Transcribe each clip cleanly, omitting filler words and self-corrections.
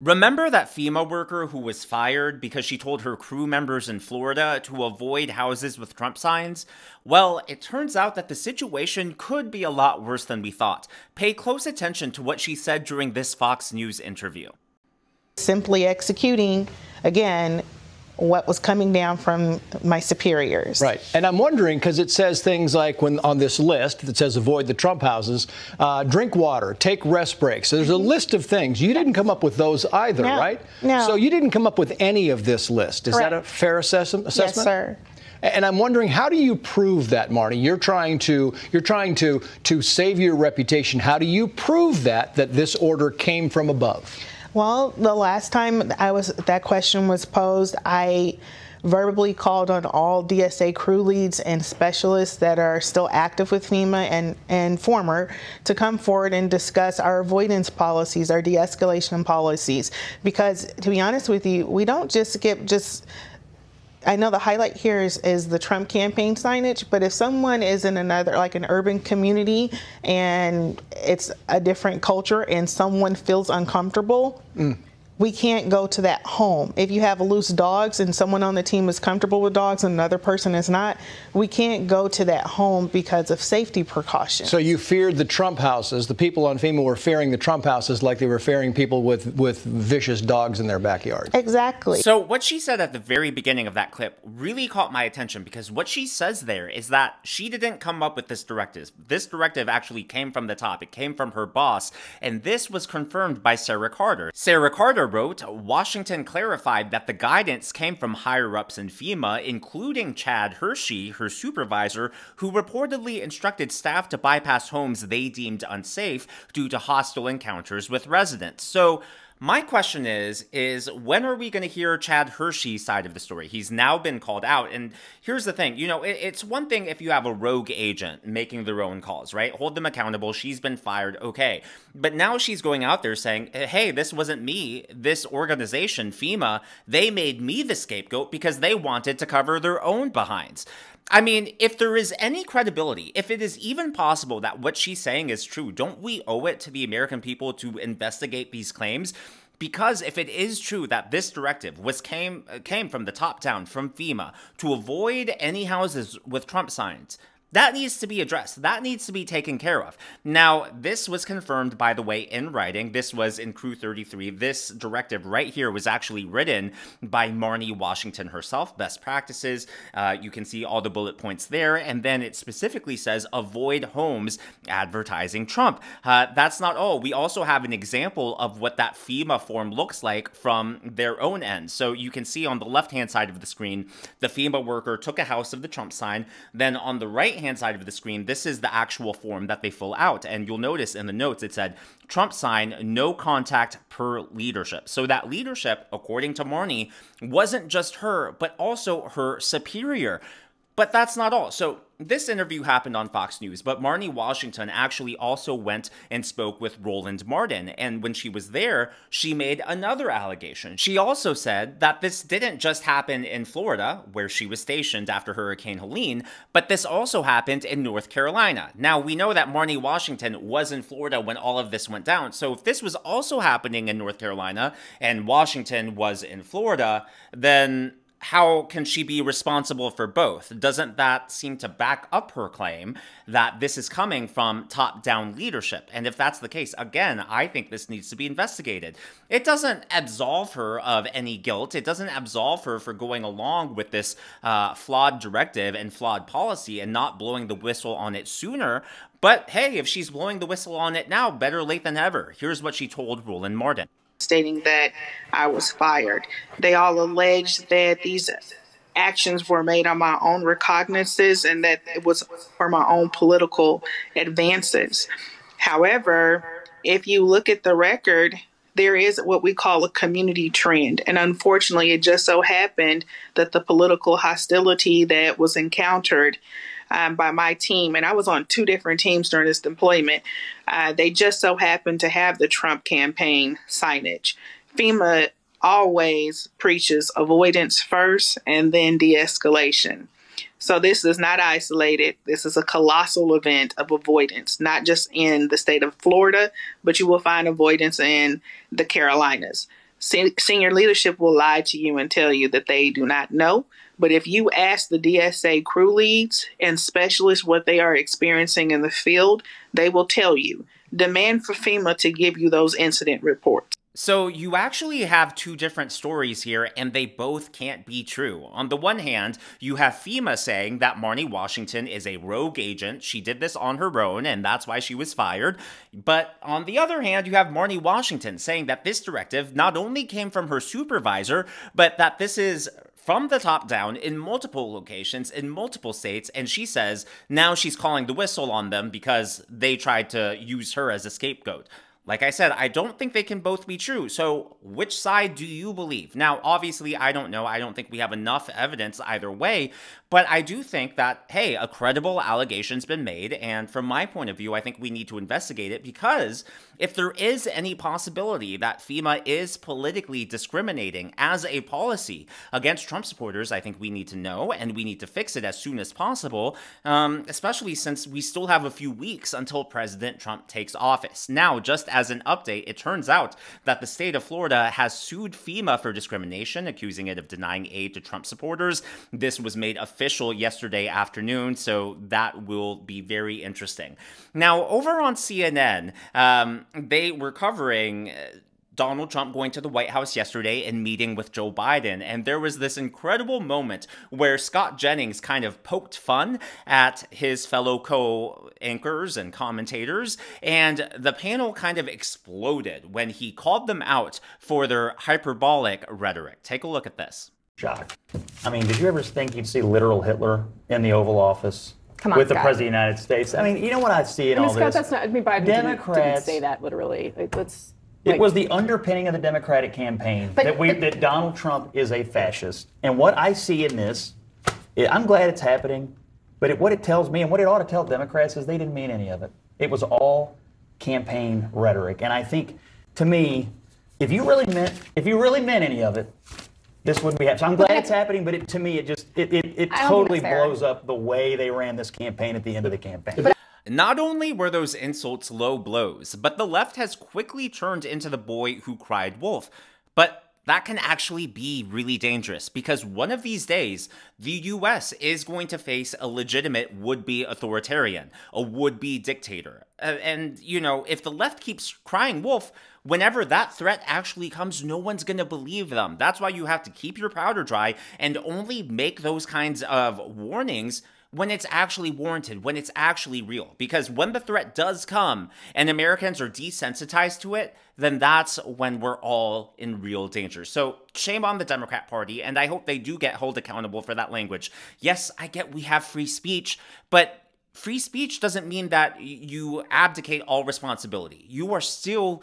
Remember that FEMA worker who was fired because she told her crew members in Florida to avoid houses with Trump signs? Well, it turns out that the situation could be a lot worse than we thought. Pay close attention to what she said during this Fox News interview. Simply executing, again, what was coming down from my superiors. Right. And I'm wondering, because it says things like when on this list that says avoid the Trump houses, drink water, take rest breaks. There's a list of things. You didn't come up with those either, right? No. So you didn't come up with any of this list. Is Correct. that a fair assessment? Yes, sir. And I'm wondering, how do you prove that, Marnie? You're trying to save your reputation. How do you prove that this order came from above? Well, the last time that question was posed, I verbally called on all DSA crew leads and specialists that are still active with FEMA and former to come forward and discuss our avoidance policies, our de-escalation policies. Because to be honest with you, we don't just I know the highlight here is the Trump campaign signage, but if someone is in another, like an urban community, and it's a different culture and someone feels uncomfortable, we can't go to that home. If you have loose dogs and someone on the team is comfortable with dogs and another person is not, we can't go to that home because of safety precautions. So you feared the Trump houses. The people on FEMA were fearing the Trump houses like they were fearing people with vicious dogs in their backyard. Exactly. So what she said at the very beginning of that clip really caught my attention, because what she says there is that she didn't come up with this directive. This directive actually came from the top. It came from her boss, and this was confirmed by Sarah Carter. Sarah Carter wrote, Washington clarified that the guidance came from higher-ups in FEMA, including Chad Hershey, her supervisor, who reportedly instructed staff to bypass homes they deemed unsafe due to hostile encounters with residents. So my question is when are we going to hear Chad Hershey's side of the story? He's now been called out. And here's the thing, it's one thing if you have a rogue agent making their own calls, right? Hold them accountable. She's been fired. Okay. But now she's going out there saying, hey, this wasn't me. This organization, FEMA, they made me the scapegoat because they wanted to cover their own behinds. I mean, if there is any credibility, if it is even possible that what she's saying is true, don't we owe it to the American people to investigate these claims? Because if it is true that this directive came from the top down, from FEMA, to avoid any houses with Trump signs, that needs to be addressed. That needs to be taken care of. Now, this was confirmed, by the way, in writing. This was in Crew 33. This directive right here was actually written by Marnie Washington herself, best practices. You can see all the bullet points there. And then it specifically says, avoid homes advertising Trump. That's not all. We also have an example of what that FEMA form looks like from their own end. So you can see on the left-hand side of the screen, the FEMA worker took a house of the Trump sign. Then on the right-hand side of the screen, this is the actual form that they fill out. And you'll notice in the notes, it said, Trump sign, no contact per leadership. So that leadership, according to Marnie, wasn't just her, but also her superior. But that's not all. So this interview happened on Fox News, but Marnie Washington actually also went and spoke with Roland Martin. And when she was there, she made another allegation. She also said that this didn't just happen in Florida, where she was stationed after Hurricane Helene, but this also happened in North Carolina. Now, we know that Marnie Washington was in Florida when all of this went down. So if this was also happening in North Carolina and Washington was in Florida, then how can she be responsible for both? Doesn't that seem to back up her claim that this is coming from top-down leadership? And if that's the case, again, I think this needs to be investigated. It doesn't absolve her of any guilt. It doesn't absolve her for going along with this flawed directive and flawed policy and not blowing the whistle on it sooner. But hey, if she's blowing the whistle on it now, better late than ever. Here's what she told Roland Martin. Stating that I was fired. They all alleged that these actions were made on my own recognizances and that it was for my own political advances. However, if you look at the record, there is what we call a community trend. And unfortunately, it just so happened that the political hostility that was encountered by my team, and I was on 2 different teams during this deployment, they just so happened to have the Trump campaign signage. FEMA always preaches avoidance first and then de-escalation. So this is not isolated. This is a colossal event of avoidance, not just in the state of Florida, but you will find avoidance in the Carolinas. Senior leadership will lie to you and tell you that they do not know. But if you ask the DSA crew leads and specialists what they are experiencing in the field, they will tell you. Demand for FEMA to give you those incident reports. So you actually have two different stories here, and they both can't be true. On the one hand, you have FEMA saying that Marnie Washington is a rogue agent. She did this on her own, and that's why she was fired. But on the other hand, you have Marnie Washington saying that this directive not only came from her supervisor, but that this is from the top down in multiple locations, in multiple states, and she says now she's calling the whistle on them because they tried to use her as a scapegoat. Like I said, I don't think they can both be true. So which side do you believe? Now, obviously, I don't know. I don't think we have enough evidence either way. But I do think that, hey, a credible allegation's been made. And from my point of view, I think we need to investigate it, because if there is any possibility that FEMA is politically discriminating as a policy against Trump supporters, I think we need to know, and we need to fix it as soon as possible, especially since we still have a few weeks until President Trump takes office. Now, just as an update, it turns out that the state of Florida has sued FEMA for discrimination, accusing it of denying aid to Trump supporters. This was made official yesterday afternoon, so that will be very interesting. Now, over on CNN, they were covering Donald Trump going to the White House yesterday and meeting with Joe Biden. And there was this incredible moment where Scott Jennings kind of poked fun at his fellow co-anchors and commentators. And the panel kind of exploded when he called them out for their hyperbolic rhetoric. Take a look at this. Shock. I mean, did you ever think you'd see literal Hitler in the Oval Office? Come on, with the Scott. President of the United States? I mean, you know what I see in all Scott, this? that's not, I mean, Biden didn't say that literally. It was the underpinning of the Democratic campaign that Donald Trump is a fascist. And what I see in this, I'm glad it's happening, but what it tells me and what it ought to tell Democrats is they didn't mean any of it. It was all campaign rhetoric. And I think, to me, if you really meant any of it, this wouldn't be happening. So I'm glad it's happening, but to me, it totally blows up the way they ran this campaign at the end of the campaign. Not only were those insults low blows, but the left has quickly turned into the boy who cried wolf. But that can actually be really dangerous, because one of these days, the US is going to face a legitimate would-be authoritarian, a would-be dictator. And, you know, if the left keeps crying wolf, whenever that threat actually comes, no one's going to believe them. That's why you have to keep your powder dry and only make those kinds of warnings when it's actually warranted, when it's actually real. Because when the threat does come and Americans are desensitized to it, then that's when we're all in real danger. So shame on the Democrat Party, and I hope they do get held accountable for that language. Yes, I get we have free speech, but free speech doesn't mean that you abdicate all responsibility. You are still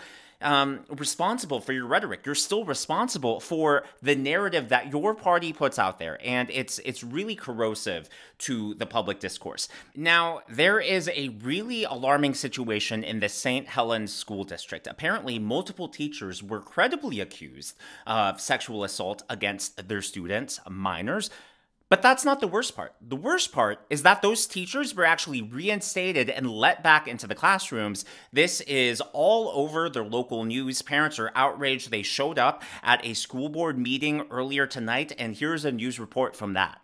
responsible for your rhetoric. You're still responsible for the narrative that your party puts out there, and it's really corrosive to the public discourse. Now, there is a really alarming situation in the St. Helens School District. Apparently, multiple teachers were credibly accused of sexual assault against their students, minors. But that's not the worst part. The worst part is that those teachers were actually reinstated and let back into the classrooms. This is all over the local news. Parents are outraged. They showed up at a school board meeting earlier tonight, and here's a news report from that.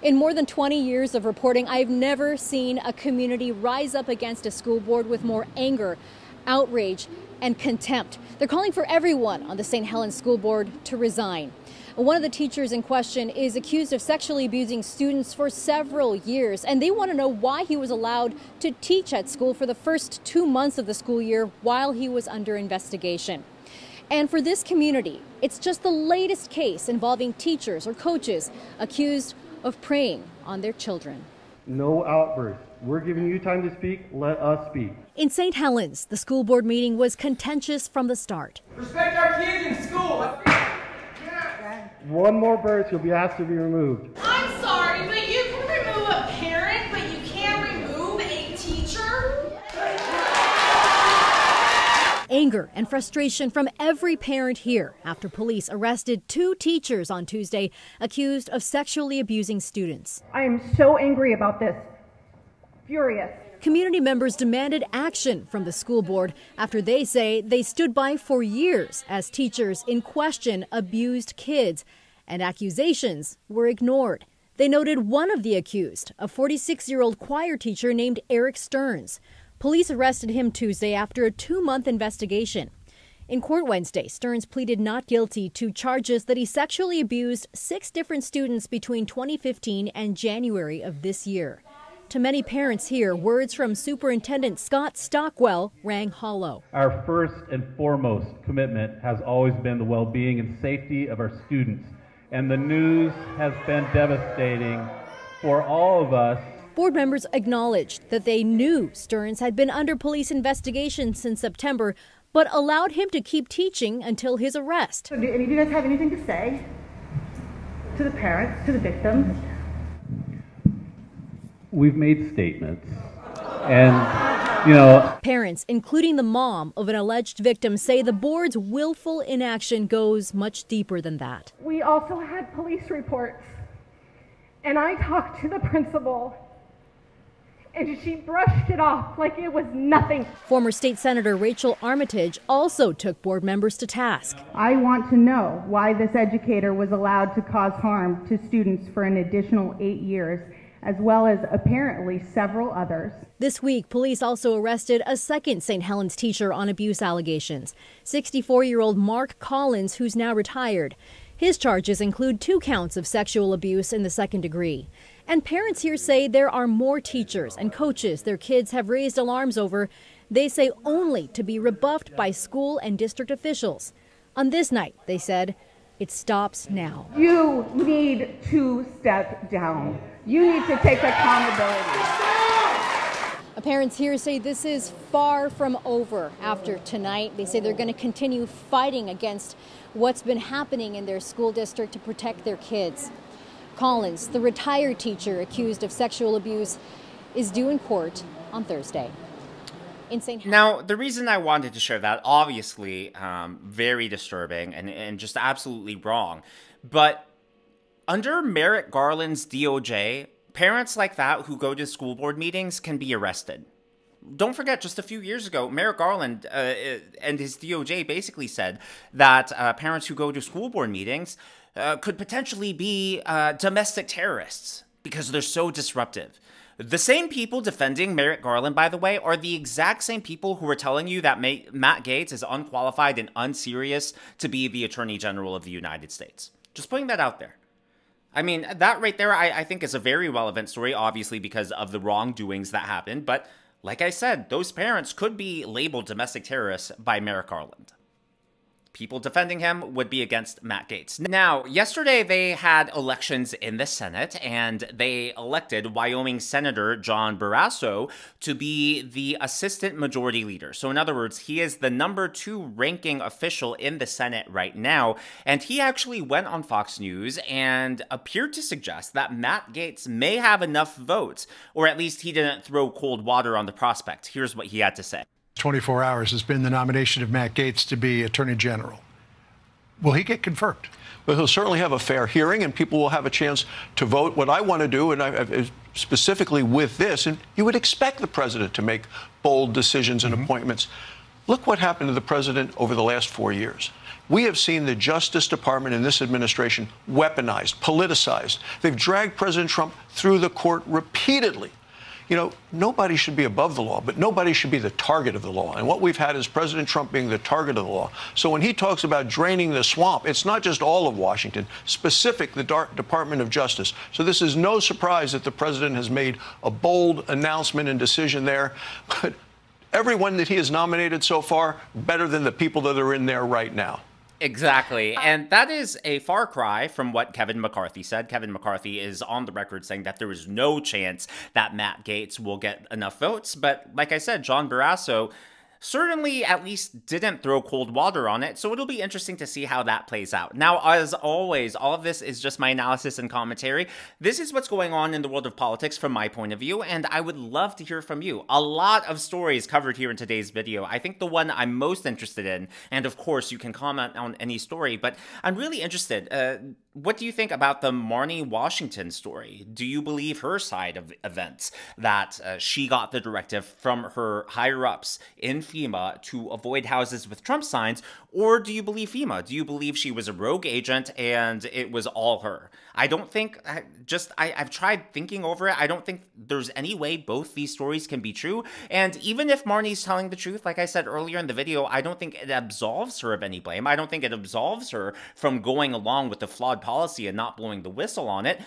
In more than 20 years of reporting, I've never seen a community rise up against a school board with more anger, outrage, and contempt. They're calling for everyone on the St. Helens School Board to resign. One of the teachers in question is accused of sexually abusing students for several years, and they want to know why he was allowed to teach at school for the first 2 months of the school year while he was under investigation. And for this community, it's just the latest case involving teachers or coaches accused of preying on their children. No outbursts. We're giving you time to speak. Let us speak. In St. Helens, the school board meeting was contentious from the start. Respect our kids in school. One more burst, you'll be asked to be removed. I'm sorry, but you can remove a parent, but you can't remove a teacher? Anger and frustration from every parent here after police arrested 2 teachers on Tuesday accused of sexually abusing students. I am so angry about this. Furious. Community members demanded action from the school board after they say they stood by for years as teachers in question abused kids, and accusations were ignored. They noted one of the accused, a 46-year-old choir teacher named Eric Stearns. Police arrested him Tuesday after a 2-month investigation. In court Wednesday, Stearns pleaded not guilty to charges that he sexually abused 6 different students between 2015 and January of this year. To many parents here, words from Superintendent Scott Stockwell rang hollow. Our first and foremost commitment has always been the well-being and safety of our students, and the news has been devastating for all of us. Board members acknowledged that they knew Stearns had been under police investigation since September, but allowed him to keep teaching until his arrest. So do any of you guys have anything to say to the parents, to the victims? We've made statements, and, Parents, including the mom of an alleged victim, say the board's willful inaction goes much deeper than that. We also had police reports, and I talked to the principal, and she brushed it off like it was nothing. Former State Senator Rachel Armitage also took board members to task. I want to know why this educator was allowed to cause harm to students for an additional 8 years, as well as apparently several others. This week, police also arrested a second St. Helens teacher on abuse allegations, 64-year-old Mark Collins, who's now retired. His charges include 2 counts of sexual abuse in the second degree. And parents here say there are more teachers and coaches their kids have raised alarms over, they say only to be rebuffed by school and district officials. On this night, they said, it stops now. You need to step down. You need to take accountability. Parents here say this is far from over after tonight. They say they're going to continue fighting against what's been happening in their school district to protect their kids. Collins, the retired teacher accused of sexual abuse, is due in court on Thursday. Now, the reason I wanted to share that, obviously, very disturbing and just absolutely wrong. But under Merrick Garland's DOJ, parents like that who go to school board meetings can be arrested. Don't forget, just a few years ago, Merrick Garland and his DOJ basically said that parents who go to school board meetings could potentially be domestic terrorists because they're so disruptive. The same people defending Merrick Garland, by the way, are the exact same people who are telling you that Matt Gaetz is unqualified and unserious to be the Attorney General of the United States. Just putting that out there. I mean, that right there, I think is a very relevant story, obviously because of the wrongdoings that happened. But like I said, those parents could be labeled domestic terrorists by Merrick Garland. People defending him would be against Matt Gaetz. Now, yesterday they had elections in the Senate, and they elected Wyoming Senator John Barrasso to be the assistant majority leader. So in other words, he is the number 2 ranking official in the Senate right now, and he actually went on Fox News and appeared to suggest that Matt Gaetz may have enough votes, or at least he didn't throw cold water on the prospect. Here's what he had to say. 24 hours has been the nomination of Matt Gaetz to be Attorney General. Will he get confirmed? Well, he'll certainly have a fair hearing, and people will have a chance to vote. What I want to do, and specifically with this, and you would expect the president to make bold decisions and appointments. Look what happened to the president over the last 4 years. We have seen the Justice Department in this administration weaponized, politicized. They've dragged President Trump through the court repeatedly. You know, nobody should be above the law, but nobody should be the target of the law. And what we've had is President Trump being the target of the law. So when he talks about draining the swamp, it's not just all of Washington, specific the Department of Justice. So this is no surprise that the president has made a bold announcement and decision there. But everyone that he has nominated so far, better than the people that are in there right now. Exactly. And that is a far cry from what Kevin McCarthy said. Kevin McCarthy is on the record saying that there is no chance that Matt Gaetz will get enough votes. But like I said, John Barrasso certainly at least didn't throw cold water on it, so it'll be interesting to see how that plays out. Now, as always, all of this is just my analysis and commentary. This is what's going on in the world of politics from my point of view, and I would love to hear from you. A lot of stories covered here in today's video. I think the one I'm most interested in, and of course you can comment on any story, but I'm really interested. what do you think about the Marnie Washington story? Do you believe her side of events, that she got the directive from her higher-ups in FEMA to avoid houses with Trump signs, or do you believe FEMA? Do you believe she was a rogue agent and it was all her? I don't think, I've tried thinking over it. I don't think there's any way both these stories can be true. And even if Marnie's telling the truth, like I said earlier in the video, I don't think it absolves her of any blame. I don't think it absolves her from going along with the flawed policy and not blowing the whistle on it.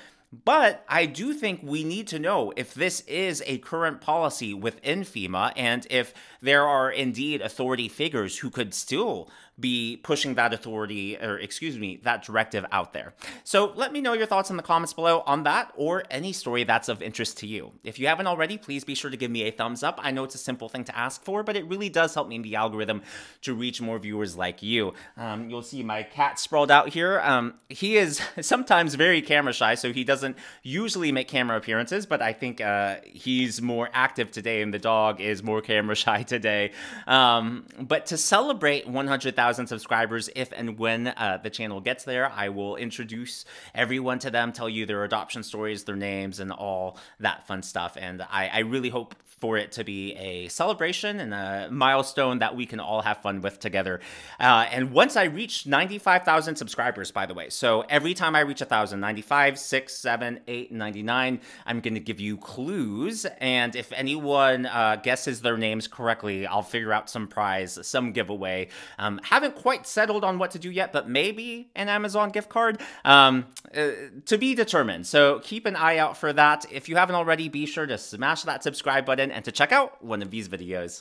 But I do think we need to know if this is a current policy within FEMA and if there are indeed authority figures who could still be pushing that that directive out there. So let me know your thoughts in the comments below on that or any story that's of interest to you. If you haven't already, please be sure to give me a thumbs up. I know it's a simple thing to ask for, but it really does help me in the algorithm to reach more viewers like you. You'll see my cat sprawled out here. He is sometimes very camera shy, so he doesn't usually make camera appearances, but I think he's more active today and the dog is more camera shy today. But to celebrate 100,000 subscribers, if and when the channel gets there, I will introduce everyone to them, tell you their adoption stories, their names, and all that fun stuff. And I really hope for it to be a celebration and a milestone that we can all have fun with together. And once I reach 95,000 subscribers, by the way, so every time I reach 1,000, 95, 6, 7, 8, 99, I'm going to give you clues. And if anyone guesses their names correctly, I'll figure out some prize, some giveaway. Haven't quite settled on what to do yet, but maybe an Amazon gift card to be determined. So keep an eye out for that. If you haven't already, be sure to smash that subscribe button and to check out one of these videos.